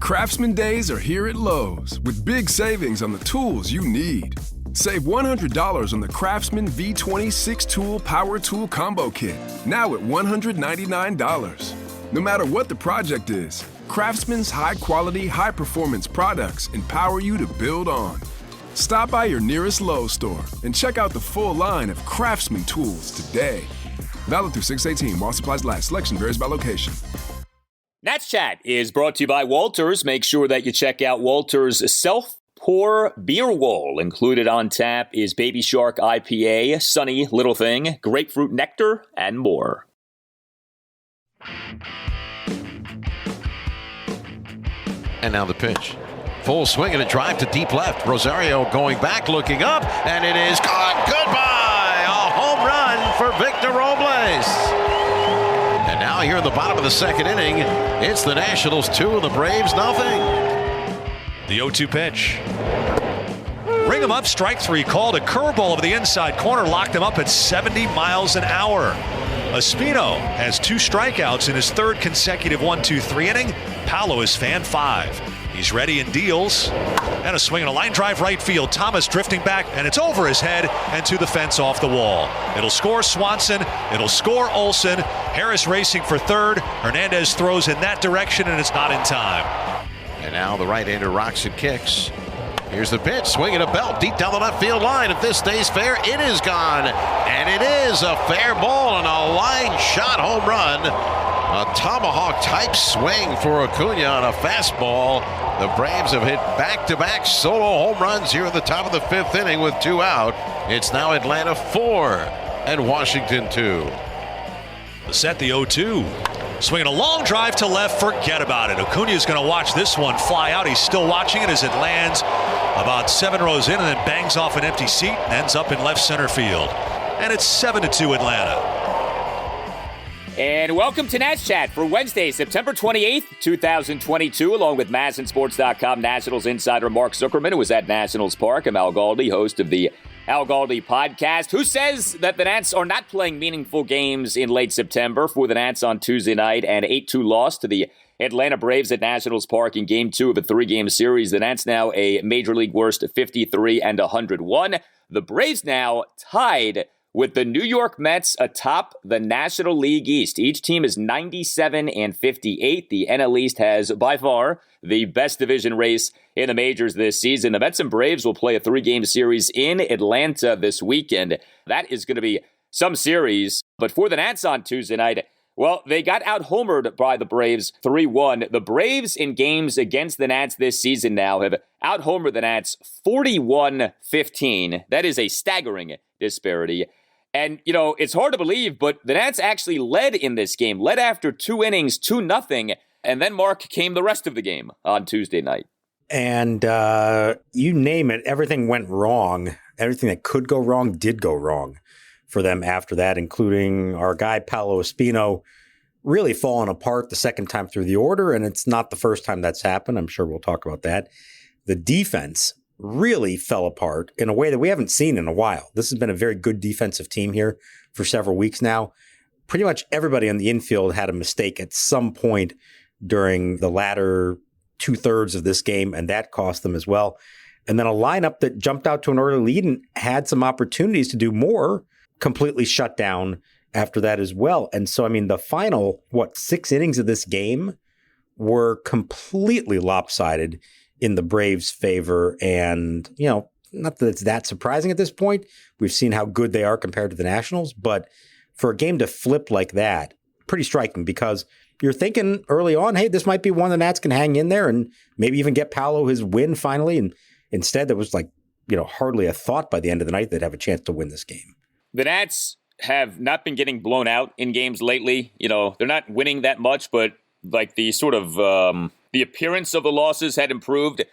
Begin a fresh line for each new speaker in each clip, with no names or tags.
Craftsman Days are here at Lowe's with big savings on the tools you need. Save $100 on the Craftsman V20 6-tool power tool combo kit, now at $199. No matter what the project is, Craftsman's high-quality, high-performance products empower you to build on. Stop by your nearest Lowe's store and check out the full line of Craftsman tools today. Valid through 6/18 while supplies last. Selection varies by location.
Nats Chat is brought to you by Walters. Make sure that you check out Walters' self-pour beer wall. Included on tap is Baby Shark IPA, Sunny Little Thing, Grapefruit Nectar, and more.
And now the pitch. Full swing and a drive to deep left. Rosario going back, looking up, and it is gone. Goodbye! A home run for Victor Robles. And now here in the bottom of the second inning, it's the Nationals 2 and the Braves nothing.
The 0-2 pitch. Ring him up, strike three, called a curveball over the inside corner, locked him up at 70 miles an hour. Espino has 2 strikeouts in his third consecutive 1-2-3 inning. Paolo is fan 5. He's ready and deals. And a swing and a line drive right field. Thomas drifting back, and it's over his head and to the fence off the wall. It'll score Swanson. It'll score Olsen. Harris racing for third. Hernandez throws in that direction, and it's not in time.
And now the right-hander rocks and kicks. Here's the pitch, swinging a belt deep down the left field line. If this stays fair, it is gone. And it is a fair ball and a line shot home run. A tomahawk-type swing for Acuna on a fastball. The Braves have hit back-to-back solo home runs here at the top of the 5th inning with 2 out. It's now Atlanta 4 and Washington 2.
The set, the 0-2. Swinging a long drive to left, forget about it. Acuna's going to watch this one fly out. He's still watching it as it lands about 7 rows in and then bangs off an empty seat and ends up in left center field. And it's 7-2 Atlanta.
And welcome to Nats Chat for Wednesday, September 28th, 2022, along with MASNsports.com Nationals insider Mark Zuckerman, who was at Nationals Park. I'm Al Galdi, host of the Al Galdi podcast, who says that the Nats are not playing meaningful games in late September. For the Nats on Tuesday night, an 8-2 loss to the Atlanta Braves at Nationals Park in Game 2 of a 3-game series. The Nats now a Major League worst 53-101. The Braves now tied with the New York Mets atop the National League East. Each team is 97-58. The NL East has, by far, the best division race in the majors this season. The Mets and Braves will play a 3-game series in Atlanta this weekend. That is going to be some series. But for the Nats on Tuesday night, well, they got out-homered by the Braves 3-1. The Braves in games against the Nats this season now have out-homered the Nats 41-15. That is a staggering disparity. And, you know, it's hard to believe, but the Nats actually led in this game, led after 2 innings, 2-0, and then Mark came the rest of the game on Tuesday night.
And you name it, everything went wrong. Everything that could go wrong did go wrong for them after that, including our guy Paolo Espino really falling apart the second time through the order, and it's not the first time that's happened. I'm sure we'll talk about that. The defense really fell apart in a way that we haven't seen in a while. This has been a very good defensive team here for several weeks now. Pretty much everybody on the infield had a mistake at some point during the latter 2/3 of this game, and that cost them as well. And then a lineup that jumped out to an early lead and had some opportunities to do more, completely shut down after that as well. And so, I mean, the final, 6 innings of this game were completely lopsided in the Braves' favor. And, you know, not that it's that surprising at this point. We've seen how good they are compared to the Nationals. But for a game to flip like that, pretty striking, because you're thinking early on, hey, this might be one the Nats can hang in there and maybe even get Paolo his win finally. And instead, there was hardly a thought by the end of the night they'd have a chance to win this game.
The Nats have not been getting blown out in games lately. You know, they're not winning that much, but like the sort of the appearance of the losses had improved.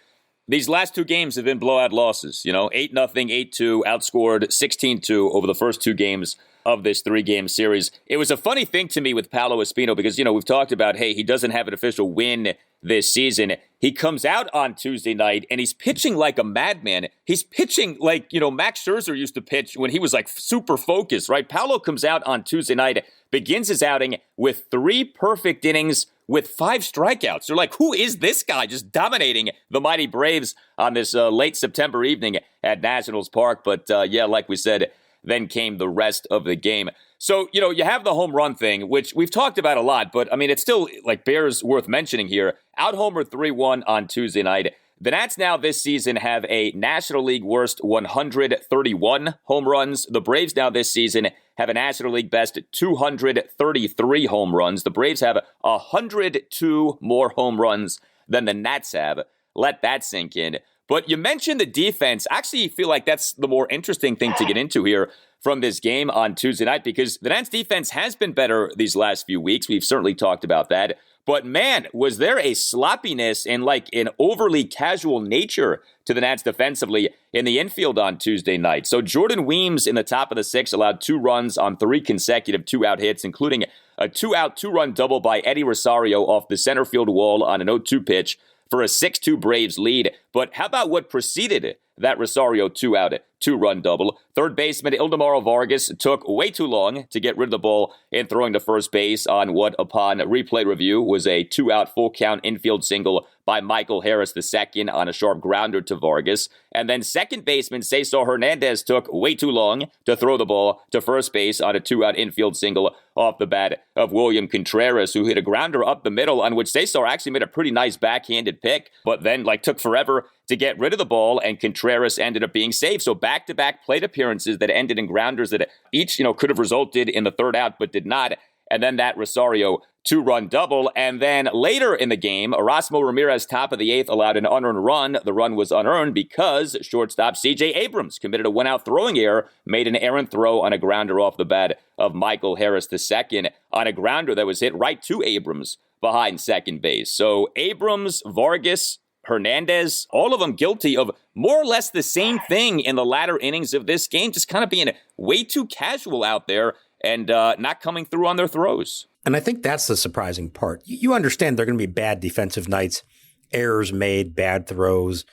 These last 2 games have been blowout losses. You know, 8-0, 8-2, outscored 16-2 over the first 2 games of this 3-game series. It was a funny thing to me with Paolo Espino because, you know, we've talked about, hey, he doesn't have an official win this season. He comes out on Tuesday night and he's pitching like a madman. He's pitching like, you know, Max Scherzer used to pitch when he was like super focused, right? Paolo comes out on Tuesday night, begins his outing with 3 perfect innings, with 5 strikeouts. They're like, who is this guy just dominating the mighty Braves on this late September evening at Nationals Park? But like we said, then came the rest of the game. So, you have the home run thing, which we've talked about a lot, but I mean, it's still bears worth mentioning here. Out homer 3-1 on Tuesday night. The Nats now this season have a National League worst 131 home runs. The Braves now this season have a National League best 233 home runs. The Braves have 102 more home runs than the Nats have. Let that sink in. But you mentioned the defense. I actually feel like that's the more interesting thing to get into here from this game on Tuesday night, because the Nats defense has been better these last few weeks. We've certainly talked about that. But man, was there a sloppiness and an overly casual nature to the Nats defensively in the infield on Tuesday night. So Jordan Weems in the top of the 6 allowed 2 runs on 3 consecutive 2-out hits, including a 2-out 2-run double by Eddie Rosario off the center field wall on an 0-2 pitch for a 6-2 Braves lead. But how about what preceded that Rosario 2-out 2-run double? Third baseman Ildemaro Vargas took way too long to get rid of the ball in throwing to first base on what, upon replay review, was a 2-out full count infield single by Michael Harris II on a sharp grounder to Vargas. And then second baseman Cesar Hernandez took way too long to throw the ball to first base on a 2-out infield single off the bat of William Contreras, who hit a grounder up the middle on which Cesar actually made a pretty nice backhanded pick, but then took forever to get rid of the ball, and Contreras ended up being safe. So back-to-back plate appearances that ended in grounders that each, could have resulted in the third out, but did not. And then that Rosario 2-run double. And then later in the game, Erasmo Ramirez, top of the 8th, allowed an unearned run. The run was unearned because shortstop C.J. Abrams committed a 1-out throwing error, made an errant throw on a grounder off the bat of Michael Harris II on a grounder that was hit right to Abrams behind second base. So Abrams, Vargas, Hernandez, all of them guilty of more or less the same thing in the latter innings of this game, just kind of being way too casual out there and not coming through on their throws.
And I think that's the surprising part. You understand they're going to be bad defensive nights, errors made, bad throws.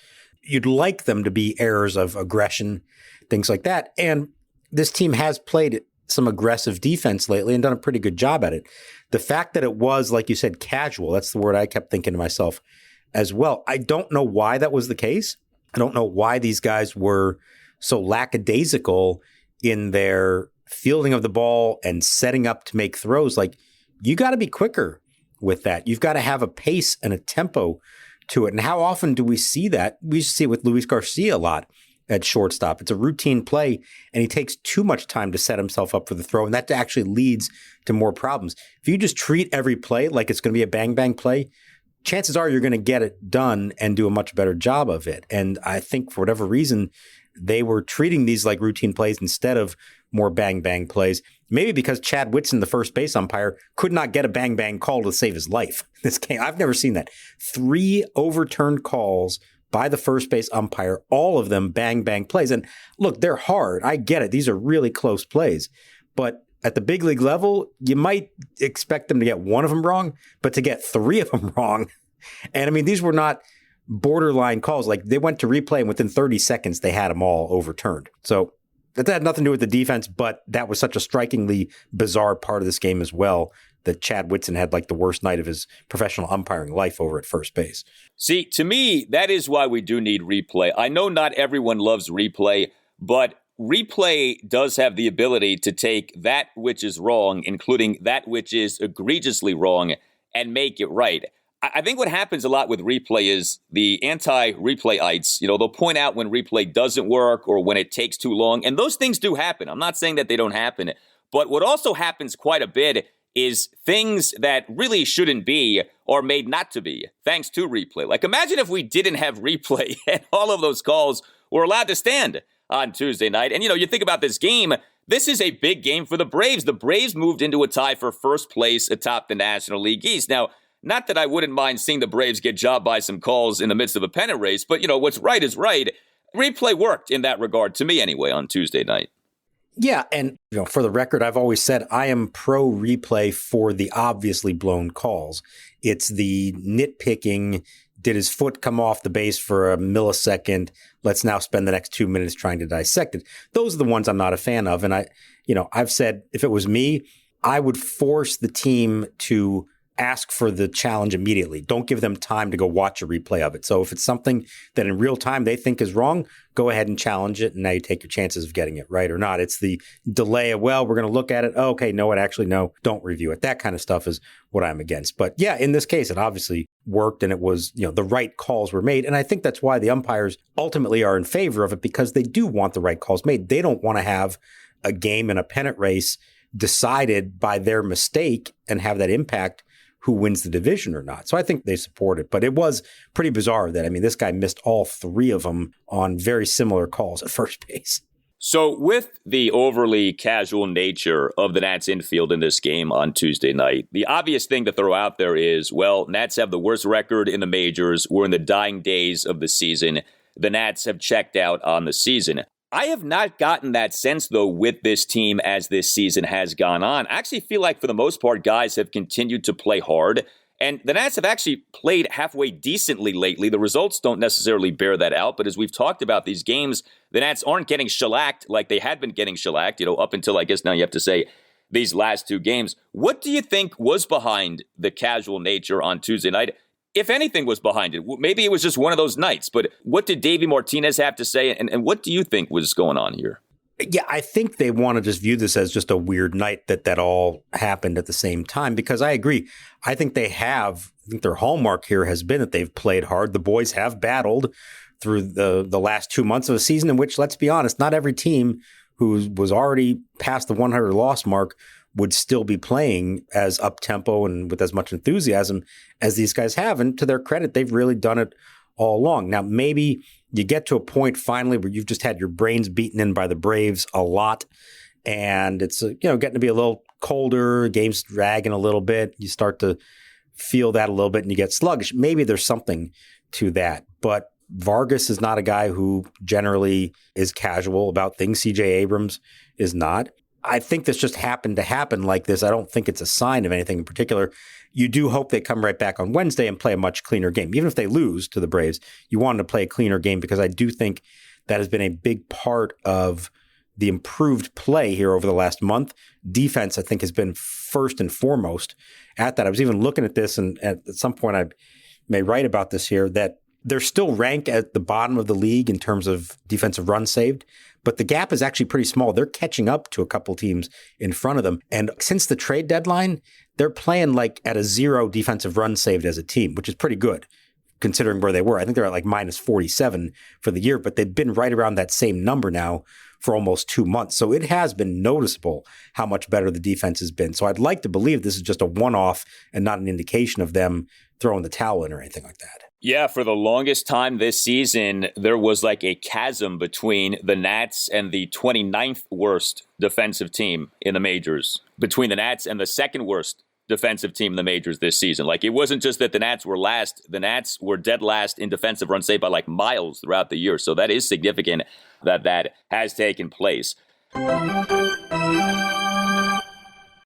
You'd like them to be errors of aggression, things like that. And this team has played some aggressive defense lately and done a pretty good job at it. The fact that it was, like you said, casual, that's the word I kept thinking to myself as well. I don't know why that was the case. I don't know why these guys were so lackadaisical in their fielding of the ball and setting up to make throws. You got to be quicker with that. You've got to have a pace and a tempo to it. And how often do we see that? We see it with Luis Garcia a lot at shortstop. It's a routine play, and he takes too much time to set himself up for the throw, and that actually leads to more problems. If you just treat every play like it's going to be a bang-bang play, chances are you're going to get it done and do a much better job of it. And I think for whatever reason, they were treating these like routine plays instead of more bang-bang plays. Maybe because Chad Whitson, the first base umpire, could not get a bang-bang call to save his life. This game, I've never seen that. 3 overturned calls by the first base umpire, all of them bang-bang plays. And look, they're hard. I get it. These are really close plays. But at the big league level, you might expect them to get one of them wrong, but to get 3 of them wrong. And I mean, these were not borderline calls. They went to replay, and within 30 seconds, they had them all overturned. So that had nothing to do with the defense, but that was such a strikingly bizarre part of this game as well, that Chad Whitson had the worst night of his professional umpiring life over at first base.
See, to me, that is why we do need replay. I know not everyone loves replay, but replay does have the ability to take that which is wrong, including that which is egregiously wrong, and make it right. I think what happens a lot with replay is the anti-replayites, they'll point out when replay doesn't work or when it takes too long, and those things do happen. I'm not saying that they don't happen, but what also happens quite a bit is things that really shouldn't be are made not to be, thanks to replay. Imagine if we didn't have replay and all of those calls were allowed to stand on Tuesday night. And, you think about this game, this is a big game for the Braves. The Braves moved into a tie for first place atop the National League East. Now, not that I wouldn't mind seeing the Braves get jobbed by some calls in the midst of a pennant race, but, what's right is right. Replay worked in that regard, to me anyway, on Tuesday night.
Yeah, and for the record, I've always said I am pro replay for the obviously blown calls. It's the nitpicking, did his foot come off the base for a millisecond? Let's now spend the next 2 minutes trying to dissect it. Those are the ones I'm not a fan of. And I've said if it was me, I would force the team to ask for the challenge immediately. Don't give them time to go watch a replay of it. So if it's something that in real time they think is wrong, go ahead and challenge it. And now you take your chances of getting it right or not. It's the delay of, well, we're going to look at it. Oh, okay, no, no, don't review it. That kind of stuff is what I'm against. But yeah, in this case, it obviously worked and it was, the right calls were made. And I think that's why the umpires ultimately are in favor of it, because they do want the right calls made. They don't want to have a game in a pennant race decided by their mistake and have that impact who wins the division or not. So I think they support it. But it was pretty bizarre that, this guy missed all three of them on very similar calls at first base.
So with the overly casual nature of the Nats infield in this game on Tuesday night, the obvious thing to throw out there is, well, Nats have the worst record in the majors. We're in the dying days of the season. The Nats have checked out on the season. I have not gotten that sense, though, with this team as this season has gone on. I actually feel like, for the most part, guys have continued to play hard. And the Nats have actually played halfway decently lately. The results don't necessarily bear that out. But as we've talked about these games, the Nats aren't getting shellacked like they had been getting shellacked, up until, I guess now you have to say, these last two games. What do you think was behind the casual nature on Tuesday night? If anything was behind it, maybe it was just one of those nights. But what did Davey Martinez have to say? And what do you think was going on here?
Yeah, I think they want to just view this as just a weird night that all happened at the same time, because I agree. I think their hallmark here has been that they've played hard. The boys have battled through the last 2 months of a season in which, let's be honest, not every team who was already past the 100 loss mark would still be playing as up-tempo and with as much enthusiasm as these guys have. And to their credit, they've really done it all along. Now, maybe you get to a point finally where you've just had your brains beaten in by the Braves a lot, and it's getting to be a little colder, game's dragging a little bit. You start to feel that a little bit and you get sluggish. Maybe there's something to that. But Vargas is not a guy who generally is casual about things. CJ Abrams is not. I think this just happened to happen like this. I don't think it's a sign of anything in particular. You do hope they come right back on Wednesday and play a much cleaner game. Even if they lose to the Braves, you want them to play a cleaner game, because I do think that has been a big part of the improved play here over the last month. Defense, I think, has been first and foremost at that. I was even looking at this, and at some point I may write about this here, that they're still ranked at the bottom of the league in terms of defensive runs saved, but the gap is actually pretty small. They're catching up to a couple teams in front of them. And since the trade deadline, they're playing like at a 0 defensive run saved as a team, which is pretty good considering where they were. I think they're at like minus 47 for the year, but they've been right around that same number now for almost 2 months. So it has been noticeable how much better the defense has been. So I'd like to believe this is just a one-off and not an indication of them throwing the towel in or anything like that.
Yeah, for the longest time this season, there was like a chasm between the Nats and the 29th worst defensive team in the majors, between the Nats and the second worst defensive team in the majors this season. Like, it wasn't just that the Nats were last. The Nats were dead last in defensive runs saved by like miles throughout the year. So that is significant that has taken place.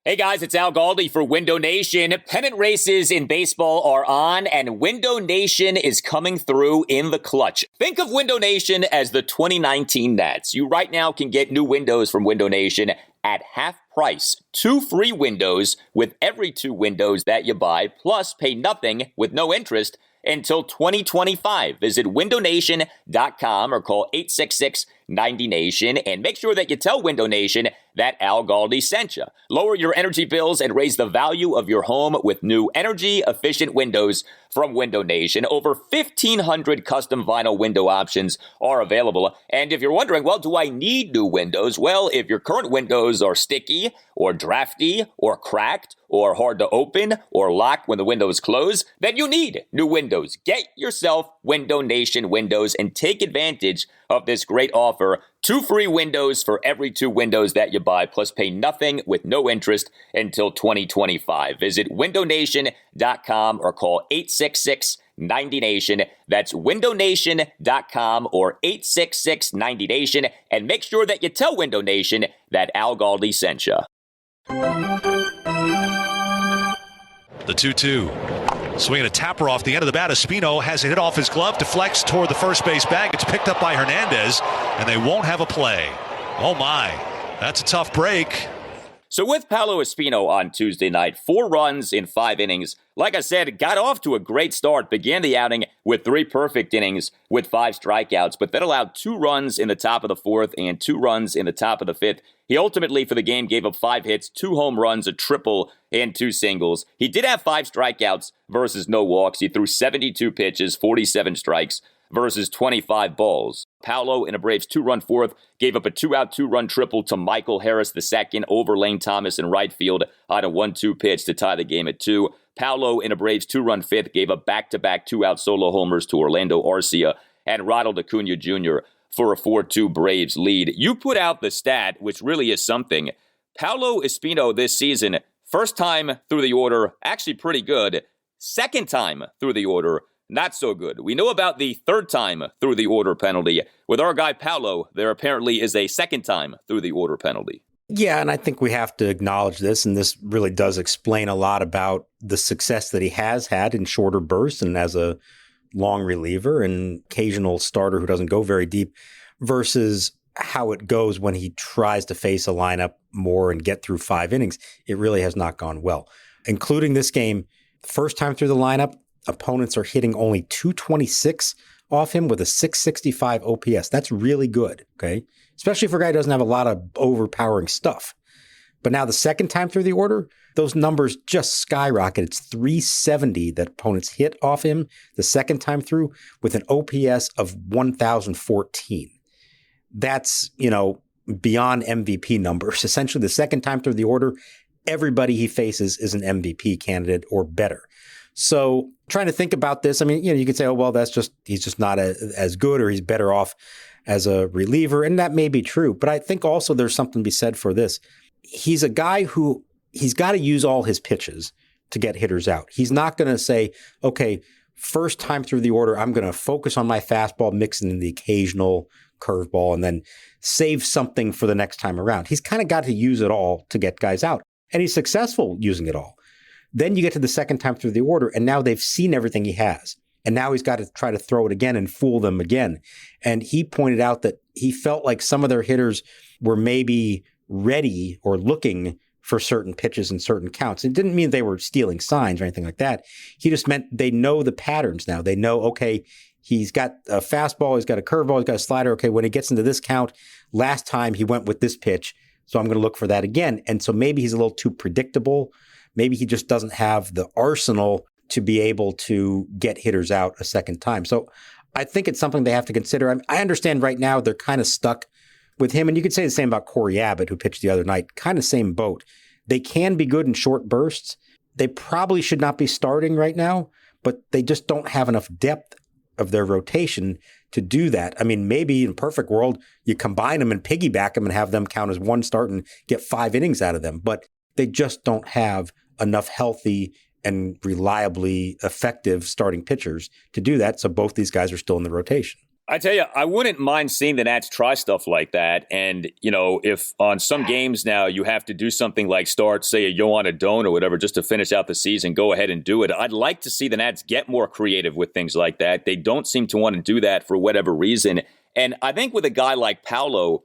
Hey guys, it's Al Galdi for Window Nation. Pennant races in baseball are on, and Window Nation is coming through in the clutch. Think of Window Nation as the 2019 Nats. You right now can get new windows from Window Nation at half price. 2 free windows with every 2 windows that you buy, plus pay nothing with no interest until 2025. Visit windownation.com or call 866-90-NATION and make sure that you tell Window Nation that Al Galdi sent you. Lower your energy bills and raise the value of your home with new energy-efficient windows from Window Nation. Over 1,500 custom vinyl window options are available. And if you're wondering, well, do I need new windows? Well, if your current windows are sticky or drafty or cracked or hard to open or lock when the windows close, then you need new windows. Get yourself Window Nation windows and take advantage of this great offer. 2 free windows for every 2 windows that you buy, plus pay nothing with no interest until 2025. Visit windownation.com or call 866-90-NATION. That's windownation.com or 866-90-NATION. And make sure that you tell Window Nation that Al Galdi sent you.
The 2-2. Swinging a tapper off the end of the bat. Espino has it hit off his glove, deflects toward the first base bag. It's picked up by Hernandez, and they won't have a play. Oh my, that's a tough break.
So with Paolo Espino on Tuesday night, 4 runs in 5 innings. Like I said, got off to a great start, began the outing with 3 perfect innings with 5 strikeouts, but then allowed 2 runs in the top of the 4th and 2 runs in the top of the 5th. He ultimately, for the game, gave up 5 hits, 2 home runs, a triple, and 2 singles. He did have 5 strikeouts versus no walks. He threw 72 pitches, 47 strikes versus 25 balls. Paolo, in a Braves 2-run 4th, gave up a 2-out 2-run triple to Michael Harris II over Lane Thomas in right field on a 1-2 pitch to tie the game at 2. Paolo, in a Braves 2-run 5th, gave up back-to-back 2-out solo homers to Orlando Arcia and Ronald Acuna Jr. for a 4-2 Braves lead. You put out the stat, which really is something. Paolo Espino this season, first time through the order, actually pretty good. Second time through the order, not so good. We know about the third time through the order penalty. With our guy Paolo, there apparently is a second time through the order penalty.
Yeah, and I think we have to acknowledge this, and this really does explain a lot about the success that he has had in shorter bursts and as a long reliever and occasional starter who doesn't go very deep versus how it goes when he tries to face a lineup more and get through 5 innings. It really has not gone well. Including this game, first time through the lineup, opponents are hitting only 226 off him with a 665 OPS. That's really good, okay? Especially for a guy who doesn't have a lot of overpowering stuff. But now the second time through the order, those numbers just skyrocket. It's 370 that opponents hit off him the second time through with an OPS of 1,014. That's, beyond MVP numbers. Essentially, the second time through the order, everybody he faces is an MVP candidate or better. So trying to think about this, you could say, oh, well, he's just not as good or he's better off as a reliever. And that may be true. But I think also there's something to be said for this. He's a guy who he's got to use all his pitches to get hitters out. He's not going to say, okay, first time through the order, I'm going to focus on my fastball, mixing in the occasional curveball, and then save something for the next time around. He's kind of got to use it all to get guys out. And he's successful using it all. Then you get to the second time through the order, and now they've seen everything he has. And now he's got to try to throw it again and fool them again. And he pointed out that he felt like some of their hitters were maybe ready or looking for certain pitches and certain counts. It didn't mean they were stealing signs or anything like that. He just meant they know the patterns now. They know, okay, he's got a fastball, he's got a curveball, he's got a slider. Okay, when he gets into this count, last time he went with this pitch, so I'm going to look for that again. And so maybe he's a little too predictable. Maybe he just doesn't have the arsenal to be able to get hitters out a second time. So I think it's something they have to consider. I understand right now they're kind of stuck with him. And you could say the same about Corey Abbott, who pitched the other night. Kind of same boat. They can be good in short bursts. They probably should not be starting right now, but they just don't have enough depth of their rotation to do that. Maybe in a perfect world, you combine them and piggyback them and have them count as one start and get 5 innings out of them. But they just don't have enough healthy and reliably effective starting pitchers to do that. So both these guys are still in the rotation.
I tell you, I wouldn't mind seeing the Nats try stuff like that. And, if on some games now you have to do something like start, say, a Yohan Adon or whatever, just to finish out the season, go ahead and do it. I'd like to see the Nats get more creative with things like that. They don't seem to want to do that for whatever reason. And I think with a guy like Paolo,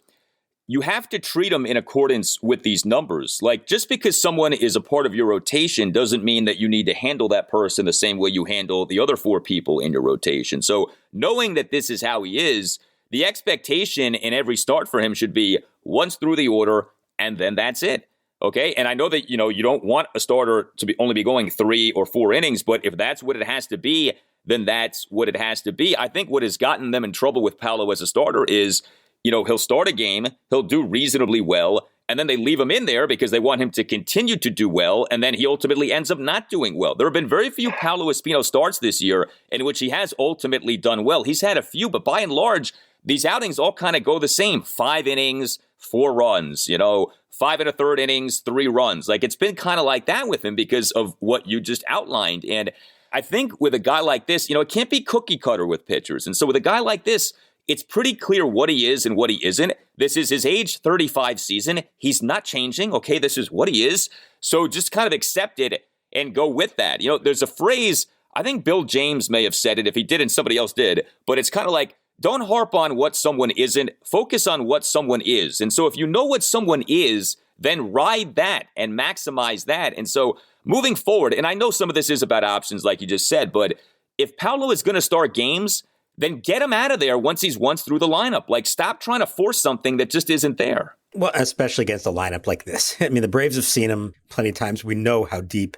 you have to treat them in accordance with these numbers. Like, just because someone is a part of your rotation doesn't mean that you need to handle that person the same way you handle the other 4 people in your rotation. So knowing that this is how he is, the expectation in every start for him should be once through the order, and then that's it. Okay? And I know that, you don't want a starter to only be going 3 or 4 innings, but if that's what it has to be, then that's what it has to be. I think what has gotten them in trouble with Paolo as a starter is, he'll start a game, he'll do reasonably well, and then they leave him in there because they want him to continue to do well, and then he ultimately ends up not doing well. There have been very few Paolo Espino starts this year in which he has ultimately done well. He's had a few, but by and large, these outings all kind of go the same. 5 innings, 4 runs, 5 1/3 innings, 3 runs. Like, it's been kind of like that with him because of what you just outlined. And I think with a guy like this, it can't be cookie cutter with pitchers. And so with a guy like this, it's pretty clear what he is and what he isn't. This is his age 35 season. He's not changing. Okay, this is what he is. So just kind of accept it and go with that. There's a phrase, I think Bill James may have said it. If he didn't, somebody else did. But it's kind of like, don't harp on what someone isn't. Focus on what someone is. And so if you know what someone is, then ride that and maximize that. And so moving forward, and I know some of this is about options like you just said, but if Paolo is going to start games, then get him out of there once he's once through the lineup. Like, stop trying to force something that just isn't there.
Well, especially against a lineup like this. I mean, the Braves have seen him plenty of times. We know how deep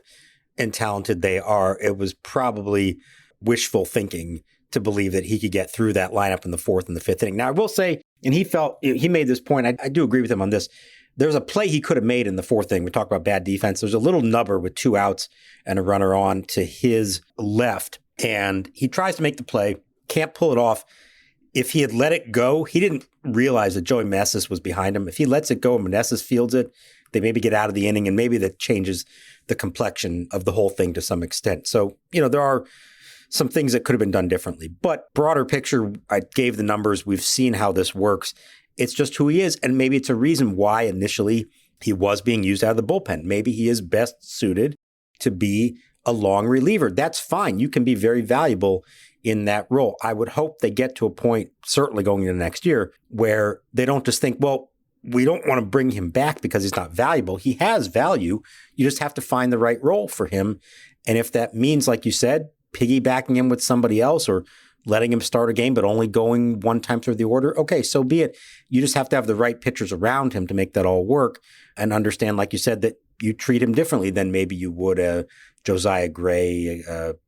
and talented they are. It was probably wishful thinking to believe that he could get through that lineup in the fourth and the fifth inning. Now, I will say, and he made this point, I do agree with him on this. There's a play he could have made in the fourth inning. We talk about bad defense. There's a little nubber with 2 outs and a runner on to his left, and he tries to make the play, can't pull it off. If he had let it go, he didn't realize that Joey Meneses was behind him. If he lets it go and Meneses fields it, they maybe get out of the inning, and maybe that changes the complexion of the whole thing to some extent. So, there are some things that could have been done differently. But broader picture, I gave the numbers. We've seen how this works. It's just who he is, and maybe it's a reason why initially he was being used out of the bullpen. Maybe he is best suited to be a long reliever. That's fine. You can be very valuable in that role. I would hope they get to a point, certainly going into next year, where they don't just think, well, we don't want to bring him back because he's not valuable. He has value. You just have to find the right role for him. And if that means, like you said, piggybacking him with somebody else or letting him start a game but only going one time through the order, okay, so be it. You just have to have the right pitchers around him to make that all work and understand, like you said, that you treat him differently than maybe you would Josiah Gray,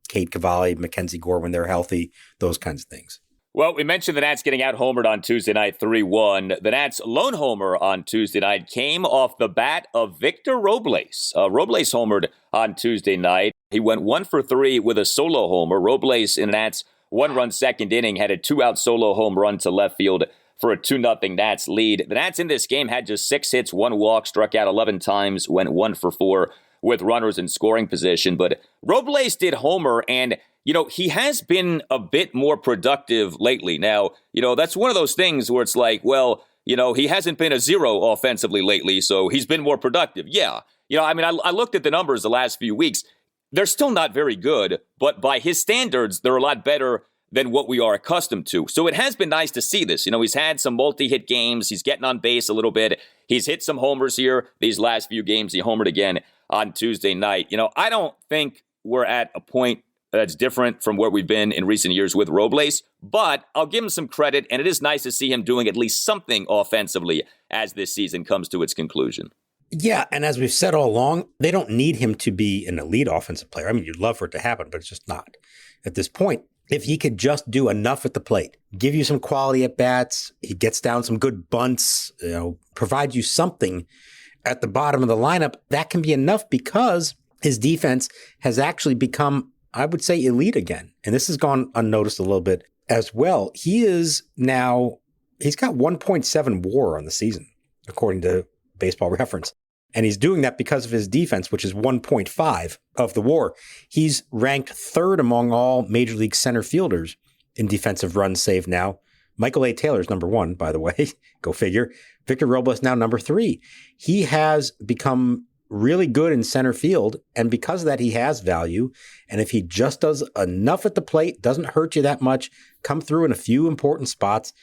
Cade Cavalli, MacKenzie Gore when they're healthy, those kinds of things.
Well, we mentioned the Nats getting out homered on Tuesday night 3-1. The Nats' lone homer on Tuesday night came off the bat of Victor Robles. Robles homered on Tuesday night. He went 1 for 3 with a solo homer. Robles in the Nats' 1-run second inning had a 2-out solo home run to left field for a 2-0 Nats lead. The Nats in this game had just 6 hits, 1 walk, struck out 11 times, went 1 for 4 with runners in scoring position. But Robles did homer, and he has been a bit more productive lately. Now, that's one of those things where it's like, well, he hasn't been a 0 offensively lately, so he's been more productive. Yeah. I looked at the numbers the last few weeks. They're still not very good, but by his standards, they're a lot better than what we are accustomed to. So it has been nice to see this. He's had some multi-hit games. He's getting on base a little bit. He's hit some homers here these last few games. He homered again on Tuesday night. I don't think we're at a point that's different from where we've been in recent years with Robles, but I'll give him some credit, and it is nice to see him doing at least something offensively as this season comes to its conclusion.
Yeah, and as we've said all along, they don't need him to be an elite offensive player. I mean, you'd love for it to happen, but it's just not at this point. If he could just do enough at the plate, give you some quality at bats, he gets down some good bunts, provide you something at the bottom of the lineup, that can be enough because his defense has actually become, I would say, elite again. And this has gone unnoticed a little bit as well. He's got 1.7 WAR on the season, according to Baseball Reference. And he's doing that because of his defense, which is 1.5 of the WAR. He's ranked 3rd among all Major League center fielders in defensive runs saved now. Michael A. Taylor's number 1, by the way. Go figure. Victor Robles now number 3. He has become really good in center field, and because of that, he has value. And if he just does enough at the plate, doesn't hurt you that much, come through in a few important spots,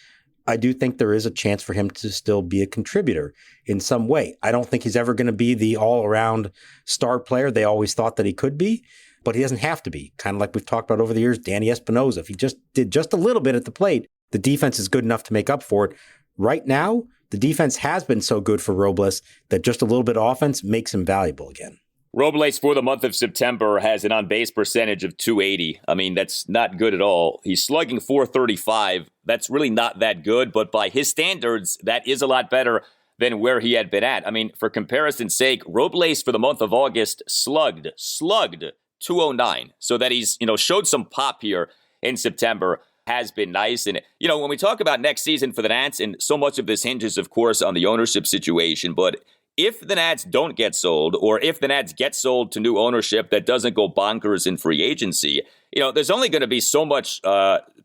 I do think there is a chance for him to still be a contributor in some way. I don't think he's ever going to be the all-around star player they always thought that he could be, but he doesn't have to be. Kind of like we've talked about over the years, Danny Espinosa. If he just did just a little bit at the plate, the defense is good enough to make up for it. Right now, the defense has been so good for Robles that just a little bit of offense makes him valuable again.
Robles for the month of September has an on-base percentage of .280. I mean, that's not good at all. He's slugging .435. That's really not that good, but by his standards, that is a lot better than where he had been at. I mean, for comparison's sake, Robles for the month of August slugged .209. So that he's, showed some pop here in September has been nice. And, when we talk about next season for the Nats, and so much of this hinges, of course, on the ownership situation, but if the Nats don't get sold, or if the Nats get sold to new ownership that doesn't go bonkers in free agency, there's only going to be so much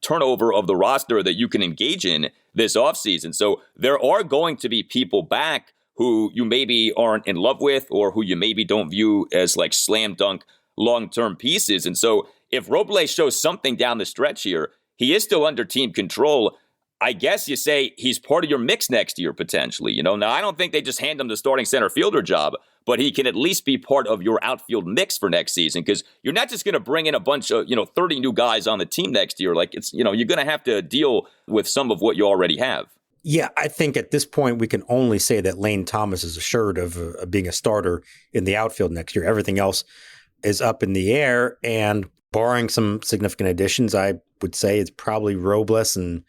turnover of the roster that you can engage in this offseason. So there are going to be people back who you maybe aren't in love with, or who you maybe don't view as like slam dunk long-term pieces. And so if Robles shows something down the stretch here, he is still under team control. I guess you say he's part of your mix next year, potentially. Now, I don't think they just hand him the starting center fielder job, but he can at least be part of your outfield mix for next season, because you're not just going to bring in a bunch of, 30 new guys on the team next year. Like, it's, you're going to have to deal with some of what you already have.
Yeah, I think at this point we can only say that Lane Thomas is assured of being a starter in the outfield next year. Everything else is up in the air, and barring some significant additions, I would say it's probably Robles and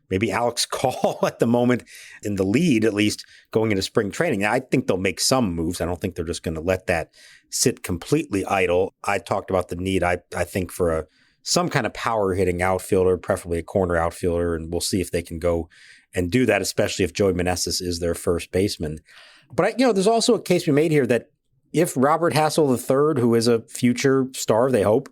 maybe Alex Call at the moment in the lead, at least going into spring training. I think they'll make some moves. I don't think they're just going to let that sit completely idle. I talked about the need, I think, for some kind of power hitting outfielder, preferably a corner outfielder, and we'll see if they can go and do that, especially if Joey Meneses is their first baseman. But, there's also a case we made here that if Robert Hassel III, who is a future star, they hope,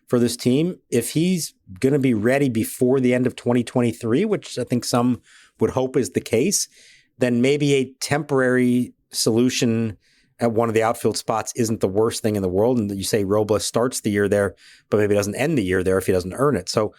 for this team, if he's going to be ready before the end of 2023, which I think some would hope is the case, then maybe a temporary solution at one of the outfield spots isn't the worst thing in the world. And you say Robles starts the year there, but maybe doesn't end the year there if he doesn't earn it. So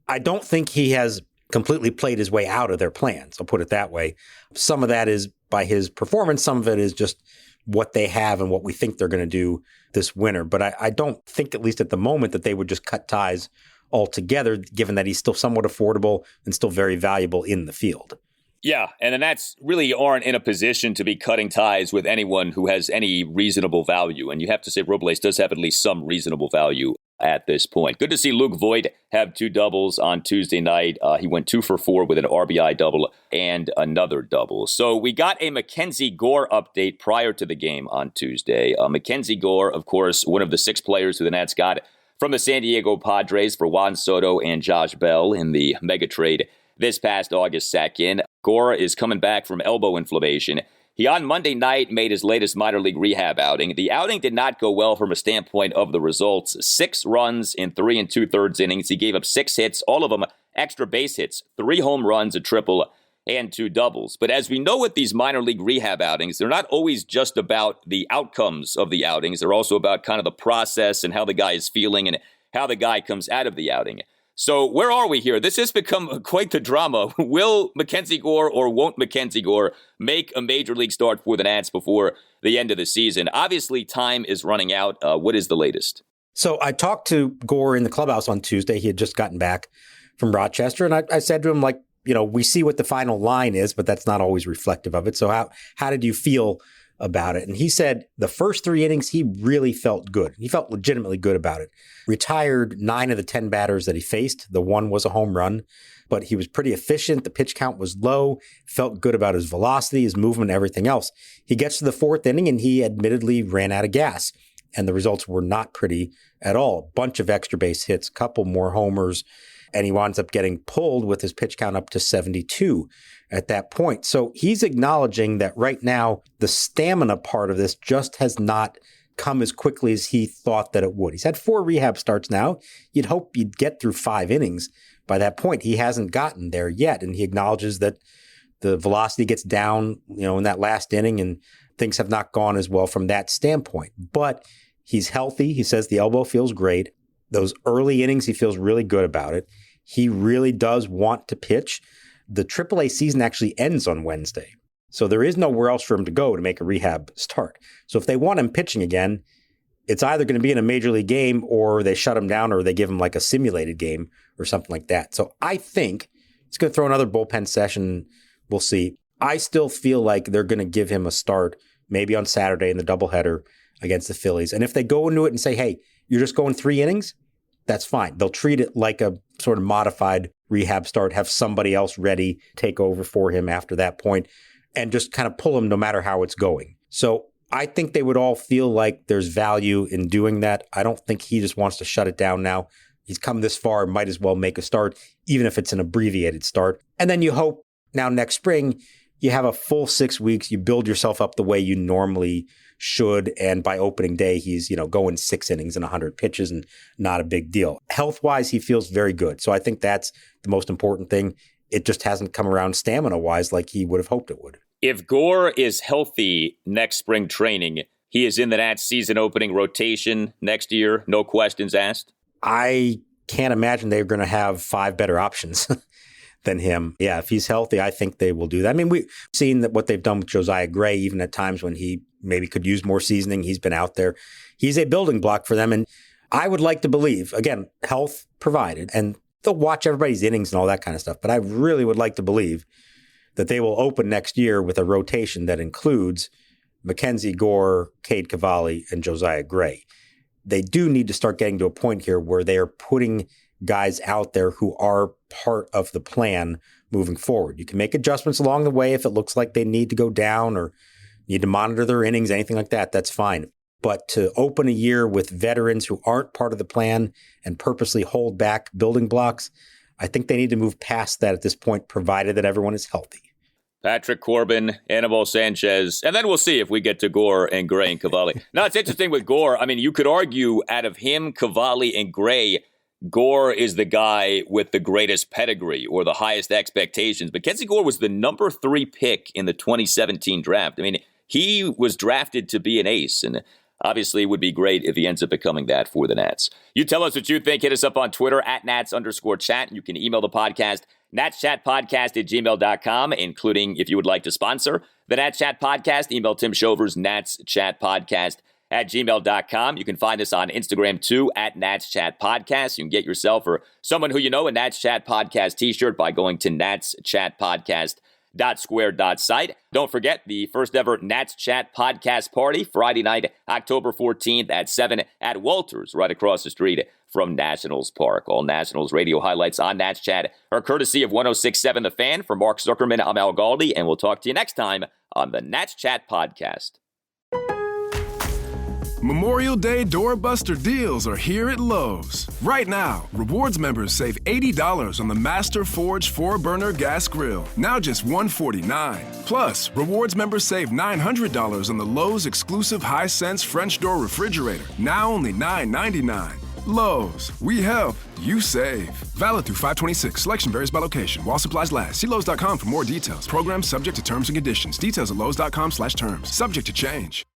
I don't think he has completely played his way out of their plans. I'll put it that way. Some of that is by his performance. Some of it is just what they have and what we think they're going to do this winter. But I don't think, at least at the moment, that they would just cut ties altogether, given that he's still somewhat affordable and still very valuable in the field.
Yeah, and the Nats really aren't in a position to be cutting ties with anyone who has any reasonable value. And you have to say Robles does have at least some reasonable value at this point. Good to see Luke Voigt have 2 doubles on Tuesday night. He went 2 for 4 with an RBI double and another double. So we got a MacKenzie Gore update prior to the game on Tuesday. MacKenzie Gore, of course, one of the 6 players who the Nats got from the San Diego Padres for Juan Soto and Josh Bell in the mega trade this past August 2nd. Gore is coming back from elbow inflammation. He, on Monday night, made his latest minor league rehab outing. The outing did not go well from a standpoint of the results. 6 runs in 3 2/3 innings. He gave up 6 hits, all of them extra base hits, 3 home runs, a triple, and 2 doubles. But as we know with these minor league rehab outings, they're not always just about the outcomes of the outings. They're also about kind of the process and how the guy is feeling and how the guy comes out of the outing. So where are we here? This has become quite the drama. Will MacKenzie Gore or won't MacKenzie Gore make a major league start for the Nats before the end of the season? Obviously, time is running out. What is the latest?
So I talked to Gore in the clubhouse on Tuesday. He had just gotten back from Rochester. And I said to him, we see what the final line is, but that's not always reflective of it. So how did you feel about it? And he said the first 3 innings, he really felt good. He felt legitimately good about it. Retired 9 of the 10 batters that he faced. The 1 was a home run, but he was pretty efficient. The pitch count was low, felt good about his velocity, his movement, everything else. He gets to the 4th inning and he admittedly ran out of gas, and the results were not pretty at all. Bunch of extra base hits, couple more homers, and he winds up getting pulled with his pitch count up to 72 at that point. So he's acknowledging that right now, the stamina part of this just has not come as quickly as he thought that it would. He's had 4 rehab starts now. You'd hope you'd get through 5 innings by that point. He hasn't gotten there yet. And he acknowledges that the velocity gets down, in that last inning, and things have not gone as well from that standpoint. But he's healthy. He says the elbow feels great. Those early innings, he feels really good about it. He really does want to pitch. The AAA season actually ends on Wednesday. So there is nowhere else for him to go to make a rehab start. So if they want him pitching again, it's either going to be in a major league game or they shut him down or they give him like a simulated game or something like that. So I think he's going to throw another bullpen session. We'll see. I still feel like they're going to give him a start maybe on Saturday in the doubleheader against the Phillies. And if they go into it and say, hey, you're just going 3 innings, that's fine. They'll treat it like a sort of modified rehab start, have somebody else ready, take over for him after that point, and just kind of pull him no matter how it's going. So I think they would all feel like there's value in doing that. I don't think he just wants to shut it down now. He's come this far, might as well make a start, even if it's an abbreviated start. And then you hope now next spring, you have a full 6 weeks, you build yourself up the way you normally should. And by opening day, he's, going 6 innings and 100 pitches and not a big deal. Health-wise, he feels very good. So I think that's the most important thing. It just hasn't come around stamina-wise like he would have hoped it would.
If Gore is healthy next spring training, he is in the Nats season opening rotation next year, no questions asked?
I can't imagine they're going to have 5 better options than him. Yeah, if he's healthy, I think they will do that. I mean, we've seen that what they've done with Josiah Gray, even at times when he maybe could use more seasoning. He's been out there. He's a building block for them. And I would like to believe, again, health provided, and they'll watch everybody's innings and all that kind of stuff. But I really would like to believe that they will open next year with a rotation that includes MacKenzie Gore, Cade Cavalli, and Josiah Gray. They do need to start getting to a point here where they are putting guys out there who are part of the plan moving forward. You can make adjustments along the way if it looks like they need to go down or need to monitor their innings, anything like that, that's fine. But to open a year with veterans who aren't part of the plan and purposely hold back building blocks, I think they need to move past that at this point, provided that everyone is healthy.
Patrick Corbin, Anibal Sanchez, and then we'll see if we get to Gore and Gray and Cavalli. Now, it's interesting with Gore. I mean, you could argue out of him, Cavalli, and Gray, Gore is the guy with the greatest pedigree or the highest expectations. MacKenzie Gore was the number 3 pick in the 2017 draft. I mean, he was drafted to be an ace, and obviously it would be great if he ends up becoming that for the Nats. You tell us what you think. Hit us up on Twitter at Nats_chat. You can email the podcast, natschatpodcast@gmail.com, including if you would like to sponsor the Nats Chat Podcast. Email Tim Shovers, natschatpodcast@gmail.com. You can find us on Instagram too, at Nats Chat Podcast. You can get yourself or someone who you know a Nats Chat Podcast t-shirt by going to natschatpodcast.square.site. Don't forget the first ever Nats Chat Podcast Party, Friday night, October 14th at 7 at Walters, right across the street from Nationals Park. All Nationals radio highlights on Nats Chat are courtesy of 106.7 The Fan. For Mark Zuckerman, I'm Al Galdi, and we'll talk to you next time on the Nats Chat Podcast.
Memorial Day doorbuster deals are here at Lowe's. Right now, Rewards members save $80 on the Master Forge 4-burner gas grill, now just $149. Plus, Rewards members save $900 on the Lowe's exclusive Hisense French door refrigerator, now only $999. Lowe's, we help, you save. Valid through 5/26. Selection varies by location. While supplies last. See Lowe's.com for more details. Program subject to terms and conditions. Details at Lowe's.com/terms. Subject to change.